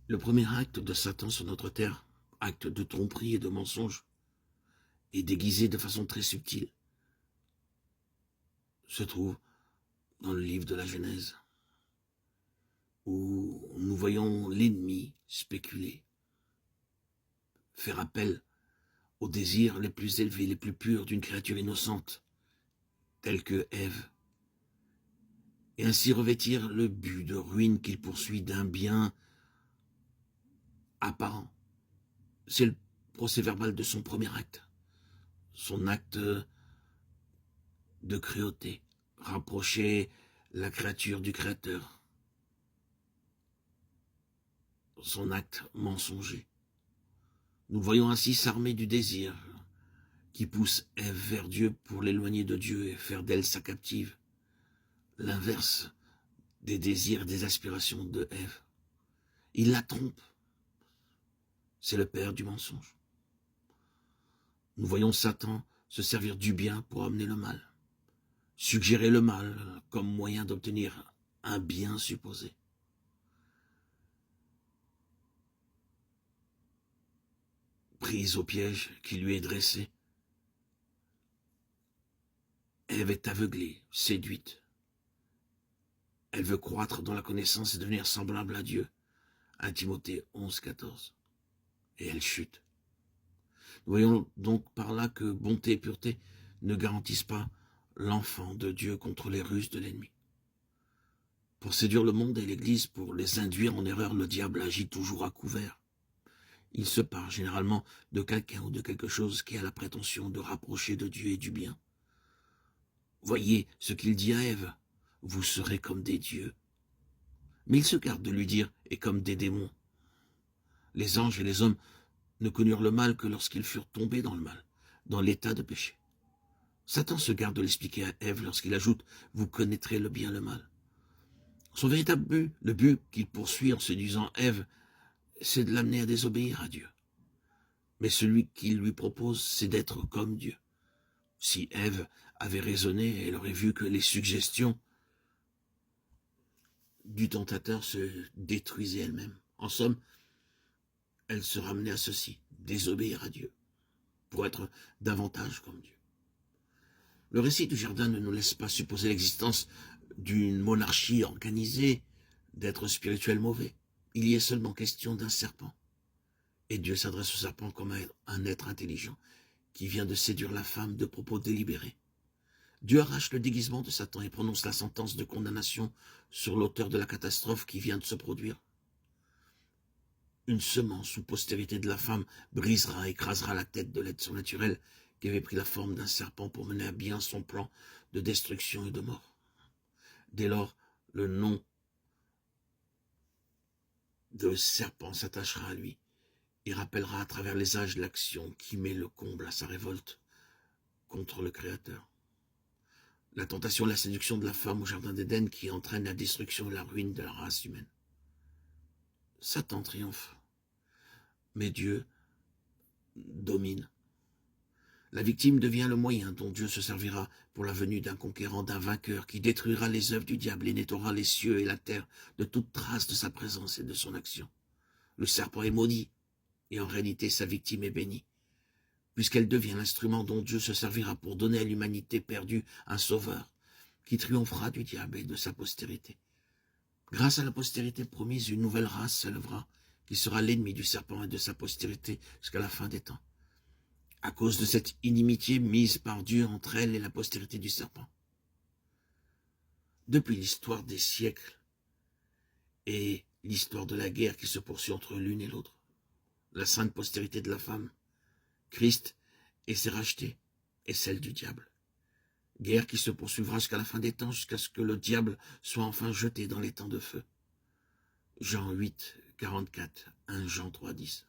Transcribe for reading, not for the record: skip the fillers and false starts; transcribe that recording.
Le premier acte de Satan sur notre terre, acte de tromperie et de mensonge, est déguisé de façon très subtile, se trouve dans le livre de la Genèse, où nous voyons l'ennemi spéculer, faire appel aux désirs les plus élevés, les plus purs d'une créature innocente, telle que Ève, et ainsi revêtir le but de ruine qu'il poursuit d'un bien apparent. C'est le procès-verbal de son premier acte, son acte de cruauté, rapprocher la créature du Créateur, son acte mensonger. Nous voyons ainsi s'armer du désir qui pousse Ève vers Dieu pour l'éloigner de Dieu et faire d'elle sa captive, l'inverse des désirs et des aspirations de Ève. Il la trompe. C'est le père du mensonge. Nous voyons Satan se servir du bien pour amener le mal, suggérer le mal comme moyen d'obtenir un bien supposé. Prise au piège qui lui est dressé, Ève est aveuglée, séduite. Elle veut croître dans la connaissance et devenir semblable à Dieu. 1 Timothée 11, 14. Et elle chute. Nous voyons donc par là que bonté et pureté ne garantissent pas l'enfant de Dieu contre les ruses de l'ennemi. Pour séduire le monde et l'Église, pour les induire en erreur, le diable agit toujours à couvert. Il se part généralement de quelqu'un ou de quelque chose qui a la prétention de rapprocher de Dieu et du bien. Voyez ce qu'il dit à Ève, vous serez comme des dieux. Mais il se garde de lui dire, et comme des démons. Les anges et les hommes ne connurent le mal que lorsqu'ils furent tombés dans le mal, dans l'état de péché. Satan se garde de l'expliquer à Ève lorsqu'il ajoute, vous connaîtrez le bien et le mal. Son véritable but, le but qu'il poursuit en séduisant Ève, c'est de l'amener à désobéir à Dieu. Mais celui qu'il lui propose, c'est d'être comme Dieu. Si Ève avait raisonné, elle aurait vu que les suggestions du tentateur se détruisaient elles-mêmes. En somme, elle se ramenait à ceci, désobéir à Dieu, pour être davantage comme Dieu. Le récit du jardin ne nous laisse pas supposer l'existence d'une monarchie organisée, d'êtres spirituels mauvais. Il y est seulement question d'un serpent. Et Dieu s'adresse au serpent comme à un être intelligent qui vient de séduire la femme de propos délibérés. Dieu arrache le déguisement de Satan et prononce la sentence de condamnation sur l'auteur de la catastrophe qui vient de se produire. Une semence ou postérité de la femme brisera, écrasera la tête de l'être surnaturel qui avait pris la forme d'un serpent pour mener à bien son plan de destruction et de mort. Dès lors, le nom de serpent s'attachera à lui et rappellera à travers les âges l'action qui met le comble à sa révolte contre le Créateur. La tentation et la séduction de la femme au jardin d'Éden qui entraîne la destruction et la ruine de la race humaine. Satan triomphe, mais Dieu domine. La victime devient le moyen dont Dieu se servira pour la venue d'un conquérant, d'un vainqueur qui détruira les œuvres du diable et nettoiera les cieux et la terre de toute trace de sa présence et de son action. Le serpent est maudit, et en réalité sa victime est bénie, puisqu'elle devient l'instrument dont Dieu se servira pour donner à l'humanité perdue un sauveur, qui triomphera du diable et de sa postérité. Grâce à la postérité promise, une nouvelle race s'élèvera, qui sera l'ennemi du serpent et de sa postérité jusqu'à la fin des temps, à cause de cette inimitié mise par Dieu entre elle et la postérité du serpent. Depuis l'histoire des siècles et l'histoire de la guerre qui se poursuit entre l'une et l'autre, la sainte postérité de la femme, Christ et ses rachetés, et celle du diable. Guerre qui se poursuivra jusqu'à la fin des temps, jusqu'à ce que le diable soit enfin jeté dans les temps de feu. Jean 8, 44, 1 Jean 3, 10.